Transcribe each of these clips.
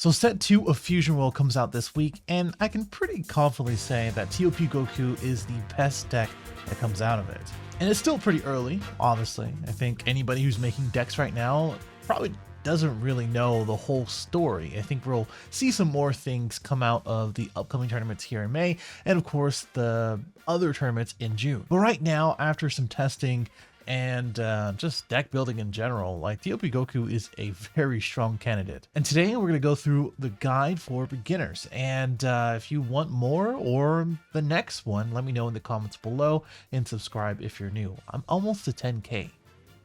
So set 2 of Fusion World comes out this week, and I can pretty confidently say that TOP Goku is the best deck that comes out of it. And it's still pretty early, obviously. I think anybody who's making decks right now probably doesn't really know the whole story. I think we'll see some more things come out of the upcoming tournaments here in May, and of course the other tournaments in June. But right now, after some testing and just deck building in general, like TOP Goku is a very strong candidate. And today we're going to go through the guide for beginners. And if you want more or the next one, let me know in the comments below and subscribe if you're new. I'm almost to 10K.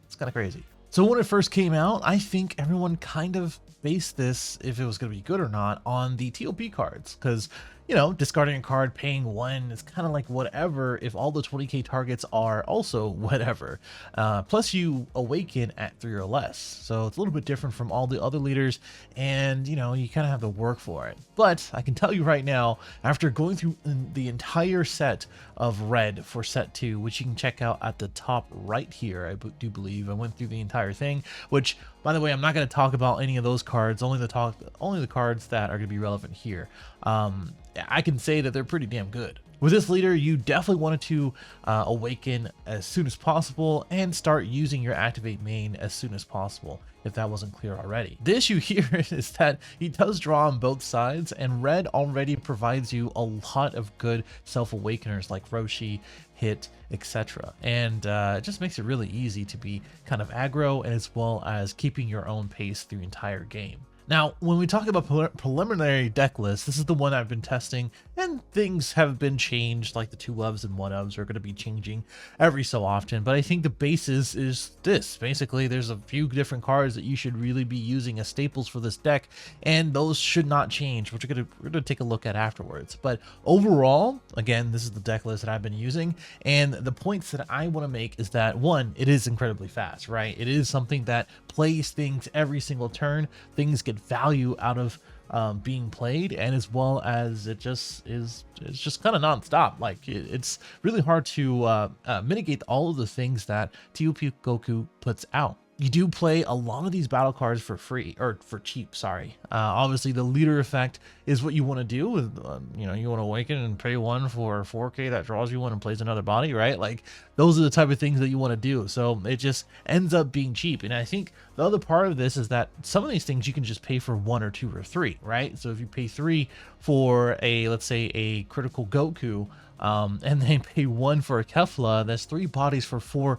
It's kind of crazy. So when it first came out, I think everyone kind of based this, if it was going to be good or not, on the TOP cards, because you know, discarding a card, paying 1 is kind of like whatever if all the 20k targets are also whatever. Plus you awaken at 3 or less. So it's a little bit different from all the other leaders, and you know, you kind of have to work for it. But I can tell you right now, after going through the entire set of red for set 2, which you can check out at the top right here, I do believe I went through the entire thing, which by the way, I'm not going to talk about any of those cards, only the cards that are going to be relevant here. I can say that they're pretty damn good. With this leader, you definitely wanted to awaken as soon as possible and start using your activate main as soon as possible, if that wasn't clear already. The issue here is that he does draw on both sides, and red already provides you a lot of good self-awakeners like Roshi, Hit, etc. And it just makes it really easy to be kind of aggro, and as well as keeping your own pace through the entire game. Now, when we talk about preliminary deck lists, this is the one I've been testing, and things have been changed, like the 2-ofs and 1-ofs are going to be changing every so often, but I think the basis is this. Basically, there's a few different cards that you should really be using as staples for this deck, and those should not change, which we're going to take a look at afterwards. But overall, again, this is the deck list that I've been using, and the points that I want to make is that, 1, it is incredibly fast, right? It is something that plays things every single turn. Things get value out of being played, and as well as it's just kind of non-stop. Like it's really hard to mitigate all of the things that TOP Goku puts out. You do play a lot of these battle cards for free, or for cheap, sorry. Obviously the leader effect is what you want to do with, you know, you want to awaken and pay 1 for 4k that draws you 1 and plays another body, right? Like those are the type of things that you want to do. So it just ends up being cheap. And I think the other part of this is that some of these things you can just pay for 1 or 2 or 3, right? So if you pay 3 for a, let's say a critical Goku, and then pay 1 for a Kefla, that's 3 bodies for 4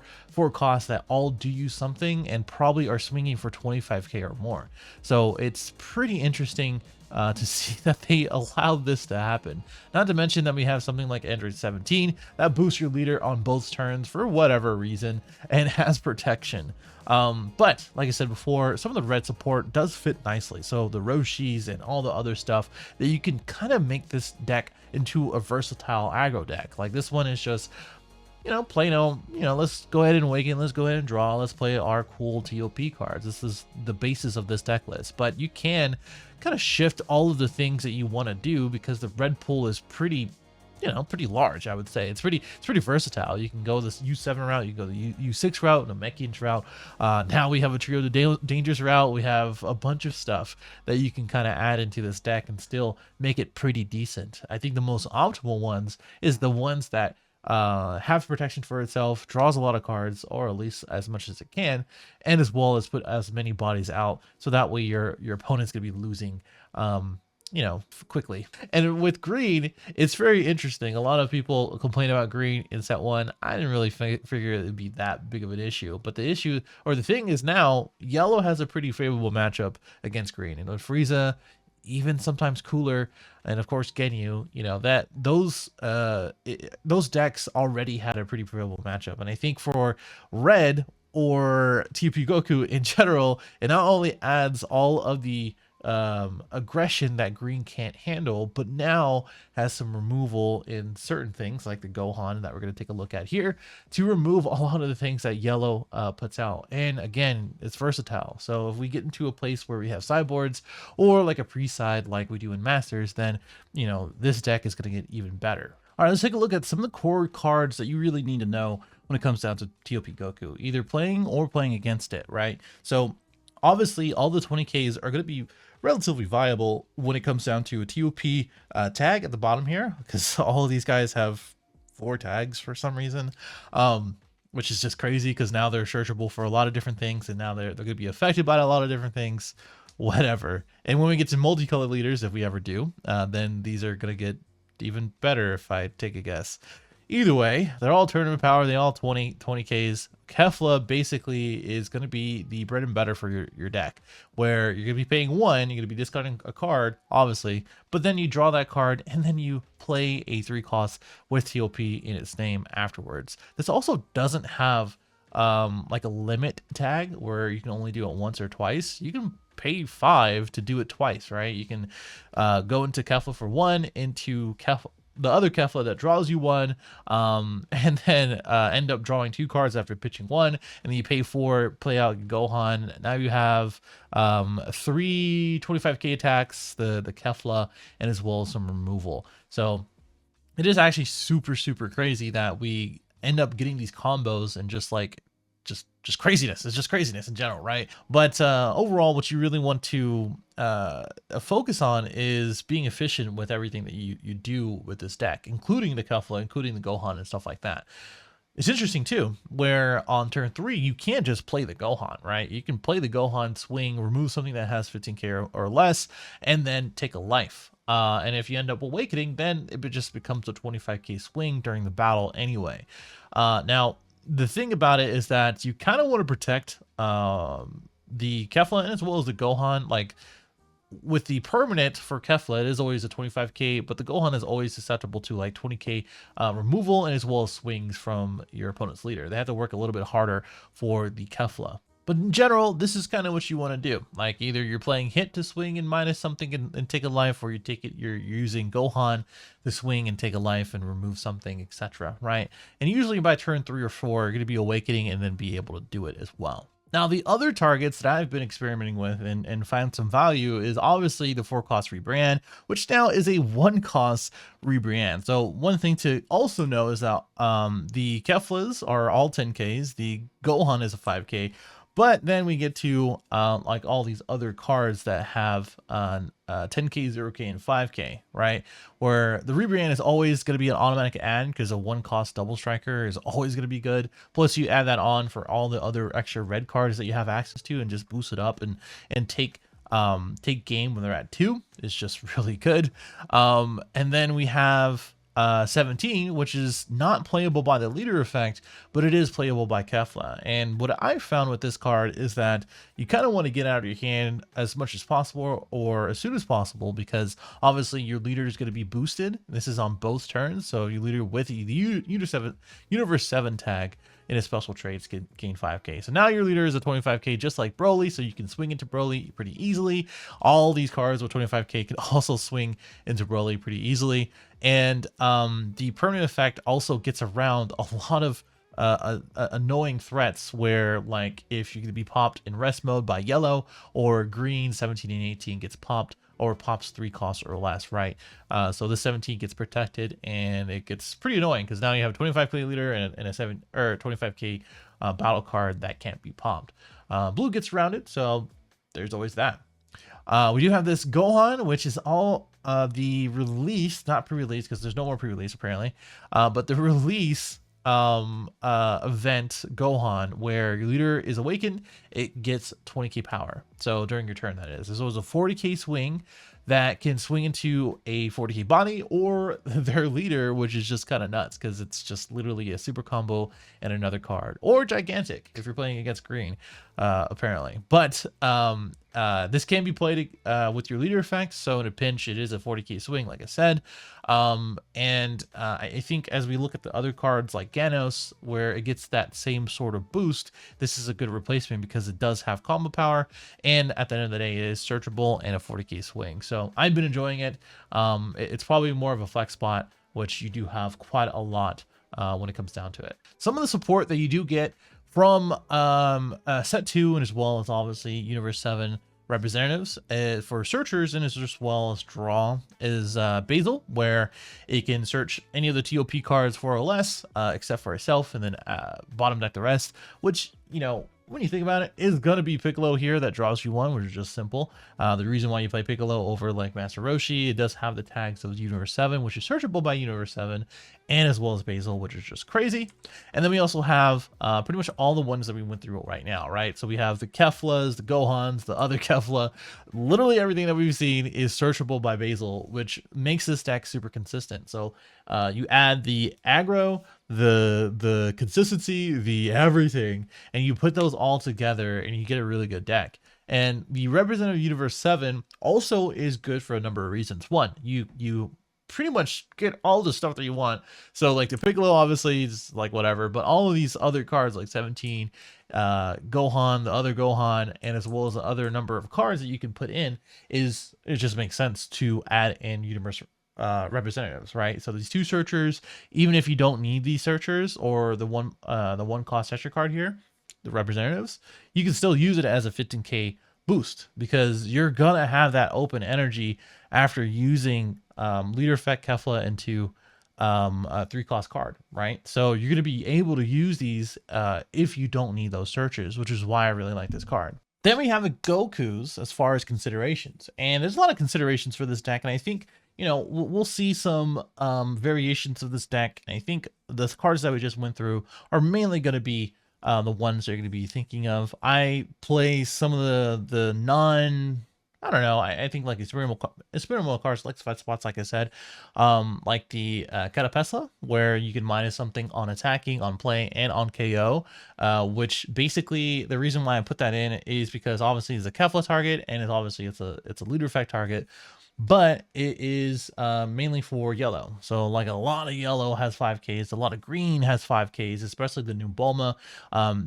costs that all do you something and probably are swinging for 25k or more. So it's pretty interesting to see that they allowed this to happen. Not to mention that we have something like aandroidd 17 that boosts your leader on both turns for whatever reason and has protection. But like I said before, some of the red support does fit nicely. So the Roshis and all the other stuff that you can kind of make this deck into a versatile aggro deck. Like this one is just, you know, plain old, you know, let's go ahead and awaken, let's go ahead and draw, let's play our cool TOP cards. This is the basis of this deck list, but you can kind of shift all of the things that you want to do because the red pool is pretty, you know, pretty large. I would say it's pretty versatile. You can go this U7 route, you can go the U6 route, the Namekian route. Now we have a trio of the dangerous route. We have a bunch of stuff that you can kind of add into this deck and still make it pretty decent. I think the most optimal ones is the ones that have protection for itself, draws a lot of cards, or at least as much as it can, and as well as put as many bodies out, so that way your opponent's gonna be losing you know, quickly. And with green, it's very interesting. A lot of people complain about green in set 1. I didn't really figure it would be that big of an issue, but the issue, or the thing is, now yellow has a pretty favorable matchup against green, and with Frieza, even sometimes Cooler, and of course Genyu, you know, that those decks already had a pretty favorable matchup. And I think for red or TOP Goku in general, it not only adds all of the aggression that green can't handle, but now has some removal in certain things like the Gohan that we're going to take a look at here to remove a lot of the things that yellow puts out. And again, it's versatile. So if we get into a place where we have sideboards or like a pre-side like we do in Masters, then, you know, this deck is going to get even better. All right, let's take a look at some of the core cards that you really need to know when it comes down to TOP Goku, either playing or playing against it, right? So obviously all the 20Ks are going to be relatively viable when it comes down to a TOP tag at the bottom here, because all of these guys have 4 tags for some reason, which is just crazy because now they're searchable for a lot of different things, and now they're going to be affected by a lot of different things, whatever. And when we get to multicolored leaders, if we ever do, then these are going to get even better if I take a guess. Either way, they're all tournament power. They all 20Ks. Kefla basically is going to be the bread and butter for your deck, where you're going to be paying 1, you're going to be discarding a card, obviously, but then you draw that card, and then you play a 3 cost with TOP in its name afterwards. This also doesn't have like a limit tag where you can only do it once or twice. You can pay 5 to do it twice, right? You can go into Kefla for 1, into the other Kefla that draws you 1, and then end up drawing 2 cards after pitching 1, and then you pay 4, play out Gohan. Now you have 3 25k attacks, the Kefla, and as well as some removal. So it is actually super crazy that we end up getting these combos and just craziness. It's just craziness in general, right? But overall, what you really want to focus on is being efficient with everything that you do with this deck, including the Kefla, including the Gohan and stuff like that. It's interesting too, where on turn 3, you can't just play the Gohan, right? You can play the Gohan, swing, remove something that has 15k or less, and then take a life. And if you end up awakening, then it just becomes a 25k swing during the battle anyway. Now, the thing about it is that you kind of want to protect the Kefla as well as the Gohan. Like with the permanent for Kefla, it is always a 25k, but the Gohan is always susceptible to like 20k removal and as well as swings from your opponent's leader. They have to work a little bit harder for the Kefla. But in general, this is kind of what you want to do. Like either you're playing hit to swing and minus something and take a life, or you're using Gohan to swing and take a life and remove something, etc. Right? And usually by turn 3 or 4, you're going to be awakening and then be able to do it as well. Now, the other targets that I've been experimenting with and find some value is obviously the 4-cost rebrand, which now is a 1-cost rebrand. So one thing to also know is that the Keflas are all 10Ks, the Gohan is a 5K, but then we get to like all these other cards that have 10K, 0K, and 5K, right? Where the rebrand is always going to be an automatic add because a 1-cost double striker is always going to be good. Plus, you add that on for all the other extra red cards that you have access to and just boost it up and take game when they're at 2 is just really good. And then we have 17, which is not playable by the leader effect, but it is playable by Kefla. And what I found with this card is that you kind of want to get out of your hand as much as possible or as soon as possible, because obviously your leader is going to be boosted. This is on both turns, so your leader with the Universe 7 tag in his special traits can gain 5k. So now your leader is a 25k, just like Broly, so you can swing into Broly pretty easily. All these cards with 25k can also swing into Broly pretty easily. And the permanent effect also gets around a lot of annoying threats where, like, if you're going to be popped in rest mode by yellow, or green 17 and 18 gets popped or pops 3 costs or less, right? So the 17 gets protected, and it gets pretty annoying because now you have a 25k leader and a 25k battle card that can't be popped. Blue gets rounded, so there's always that. We do have this Gohan, which is all the release, not pre-release because there's no more pre-release apparently, but the release event Gohan, where your leader is awakened, it gets 20k power. So during your turn, that is. This was a 40k swing that can swing into a 40k body or their leader, which is just kind of nuts because it's just literally a super combo and another card, or gigantic if you're playing against green, apparently. But this can be played with your leader effect, so in a pinch it is a 40k swing, like I said. And I think as we look at the other cards like Ganos, where it gets that same sort of boost, this is a good replacement because it does have combo power, and at the end of the day it is searchable and a 40k swing. So I've been enjoying it. It's probably more of a flex spot, which you do have quite a lot when it comes down to it. Some of the support that you do get from set 2, and as well as obviously Universe 7 representatives for searchers, and as well as draw, is Basil, where it can search any of the TOP cards 4 or less, except for itself, and then bottom deck the rest, which, you know, when you think about it, is going to be Piccolo here that draws you one, which is just simple. The reason why you play Piccolo over like Master Roshi, it does have the tags of Universe 7, which is searchable by Universe 7, and as well as Basil, which is just crazy. And then we also have pretty much all the ones that we went through right now, right? So we have the Keflas, the Gohans, the other Kefla. Literally everything that we've seen is searchable by Basil, which makes this deck super consistent. So you add the aggro, the consistency, the everything, and you put those all together and you get a really good deck. And the Representative Universe 7 also is good for a number of reasons. One, you pretty much get all the stuff that you want. So like the Piccolo obviously is like whatever, but all of these other cards like 17, Gohan, the other Gohan, and as well as the other number of cards that you can put in, it just makes sense to add in Universe representatives, right? So these two searchers, even if you don't need these searchers or the one cost extra card here, the representatives, you can still use it as a 15k boost because you're gonna have that open energy after using leader effect Kefla into a 3-cost card, right? So you're gonna be able to use these if you don't need those searchers, which is why I really like this card. Then we have the Gokus as far as considerations, and there's a lot of considerations for this deck, and I think, you know, we'll see some variations of this deck. And I think the cards that we just went through are mainly going to be the ones that you're going to be thinking of. I play some of the non, I don't know, I think like experimental cards, like spots, like I said, like the Catapesla, where you can minus something on attacking, on play, and on KO, which basically the reason why I put that in is because obviously it's a Kefla target, and it's a leader effect target, but it is mainly for yellow. So like a lot of yellow has 5Ks, a lot of green has 5Ks, especially the new Bulma.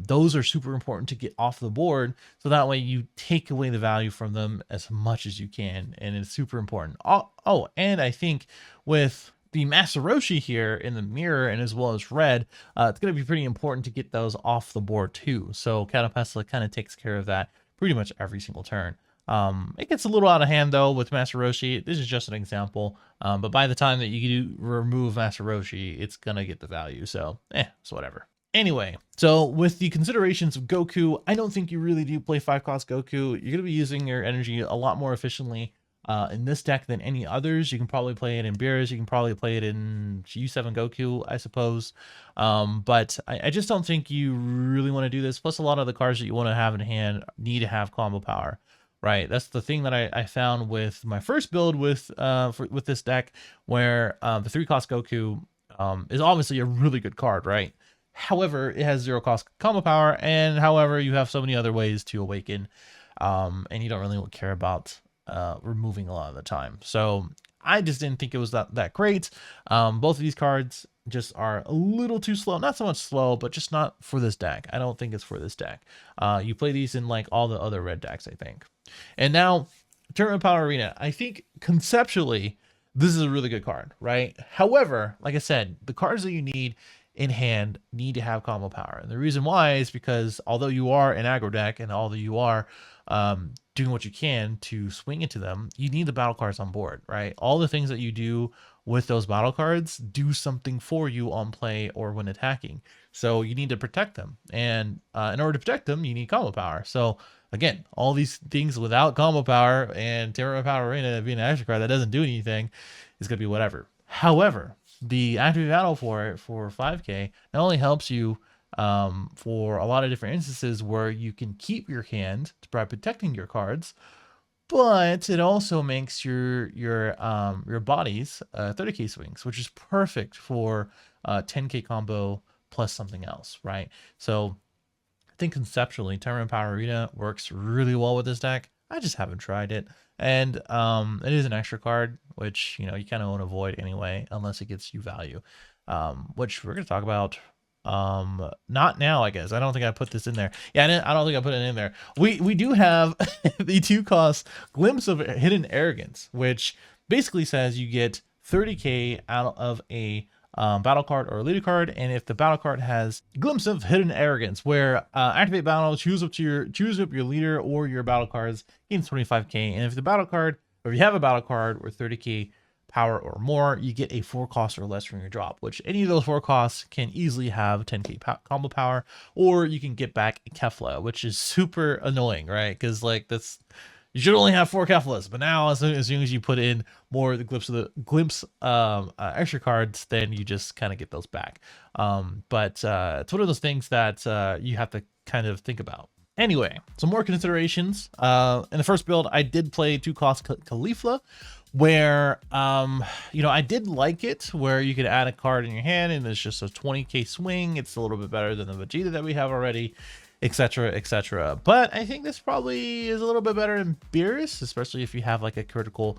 Those are super important to get off the board, so that way you take away the value from them as much as you can, and it's super important. Oh, and I think with the Master Roshi here in the mirror and as well as red, it's going to be pretty important to get those off the board too. So Catapesla kind of takes care of that pretty much every single turn. It gets a little out of hand though with Master Roshi. This is just an example, but by the time that you do remove Master Roshi, it's gonna get the value, so it's whatever. Anyway, so with the considerations of Goku, I don't think you really do play 5-cost Goku. You're gonna be using your energy a lot more efficiently in this deck than any others. You can probably play it in Beerus, you can probably play it in U7 Goku, I suppose, but I just don't think you really want to do this. Plus a lot of the cards that you want to have in hand need to have combo power. Right, that's the thing that I found with my first build with this deck, where the 3-cost Goku is obviously a really good card, right? However, it has 0-cost combo power, and however, you have so many other ways to awaken, and you don't really care about removing a lot of the time. So I just didn't think it was that great. Both of these cards just are a little too slow. Not so much slow, but just not for this deck. I don't think it's for this deck. You play these in like all the other red decks, I think. And now, Tournament Power Arena. I think conceptually, this is a really good card, right? However, like I said, the cards that you need in hand need to have combo power. And the reason why is because although you are an aggro deck and although you are doing what you can to swing into them, you need the battle cards on board, right? All the things that you do with those battle cards do something for you on play or when attacking. So you need to protect them. And in order to protect them, you need combo power. So again, all these things without combo power and Tournament Power Arena being an extra card that doesn't do anything is going to be whatever. However, the active battle for it for 5K not only helps you for a lot of different instances where you can keep your hand by protecting your cards, but it also makes your bodies 30k swings, which is perfect for 10k combo plus something else, right? So I think conceptually, Tournament Power Arena works really well with this deck. I just haven't tried it, and it is an extra card, which you kind of want to avoid anyway, unless it gets you value, which we're gonna talk about. Not now, I guess. I don't think I put this in there. Yeah, I don't think I put it in there. We do have the 2-cost Glimpse of Hidden Arrogance, which basically says you get 30k out of a battle card or a leader card, and if the battle card has Glimpse of Hidden Arrogance, where activate battle, choose up your leader or your battle cards, gains 25k, and if the battle card, or if you have a battle card with 30k power or more, you get a 4 cost or less from your drop, which any of those 4 costs can easily have 10k combo power, or you can get back a Kefla, which is super annoying, right? Because like you should only have 4 Keflas, but now as soon as you put in more of the glimpse extra cards, then you just kind of get those back. But it's one of those things that you have to kind of think about. Anyway, some more considerations. In the first build, I did play 2 cost Caulifla, where I did like it, where you could add a card in your hand and it's just a 20k swing. It's a little bit better than the Vegeta that we have already, etc, etc. But I think this probably is a little bit better in Beerus, especially if you have like a critical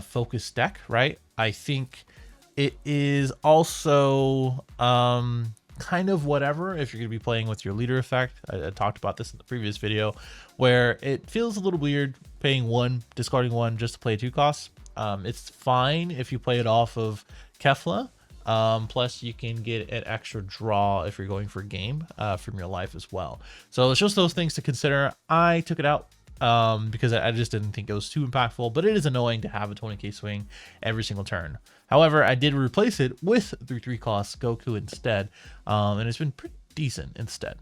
focus deck, right? I think it is also kind of whatever if you're going to be playing with your leader effect. I talked about this in the previous video, where it feels a little weird paying 1, discarding 1 just to play 2 costs. It's fine if you play it off of Kefla. Plus you can get an extra draw if you're going for game from your life as well. So it's just those things to consider. I took it out because I just didn't think it was too impactful, but it is annoying to have a 20k swing every single turn. However, I did replace it with 3 costs Goku instead, and it's been pretty decent instead.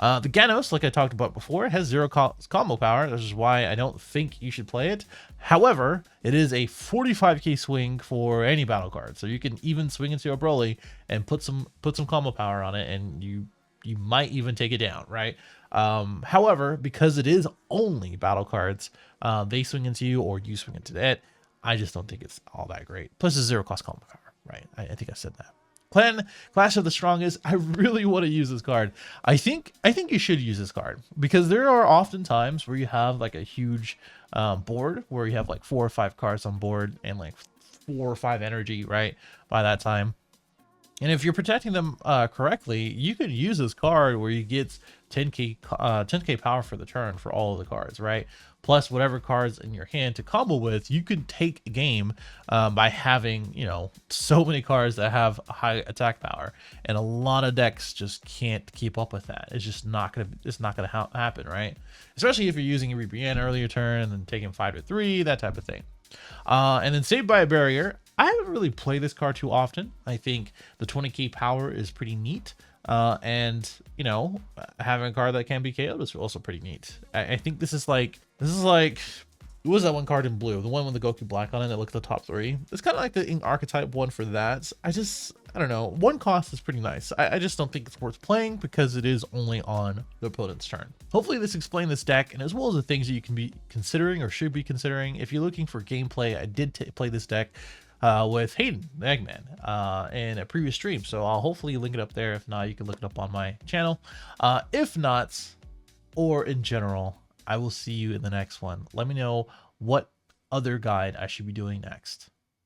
The Ganos, like I talked about before, has 0 combo power. This is why I don't think you should play it. However, it is a 45k swing for any battle card, so you can even swing into a Broly and put some combo power on it, and you might even take it down, right? However, because it is only battle cards, they swing into you or you swing into it. I just don't think it's all that great. Plus, it's 0 cost combo power, right? I think I said that. Clash of the Strongest. I really want to use this card. I think you should use this card because there are often times where you have like a huge board where you have like 4 or 5 cards on board and like 4 or 5 energy, right? By that time. And if you're protecting them correctly, you could use this card where you get 10k power for the turn for all of the cards, right? Plus whatever cards in your hand to combo with, you could take a game by having, so many cards that have high attack power, and a lot of decks just can't keep up with that. It's just not gonna happen, right? Especially if you're using a Rebrian earlier turn and then taking 5 to 3, that type of thing. And then Saved by a Barrier. I haven't really played this card too often. I think the 20k power is pretty neat. And having a card that can be KO'd is also pretty neat. I think this is like what was that one card in blue, the one with the Goku black on it that looked at the top 3? It's kind of like the archetype one for that. I don't know, 1 cost is pretty nice. I just don't think it's worth playing because it is only on the opponent's turn. Hopefully this explained this deck, and as well as the things that you can be considering or should be considering. If you're looking for gameplay, I did play this deck with Hayden, the Eggman, in a previous stream. So I'll hopefully link it up there. If not, you can look it up on my channel. If not, or in general, I will see you in the next one. Let me know what other guide I should be doing next.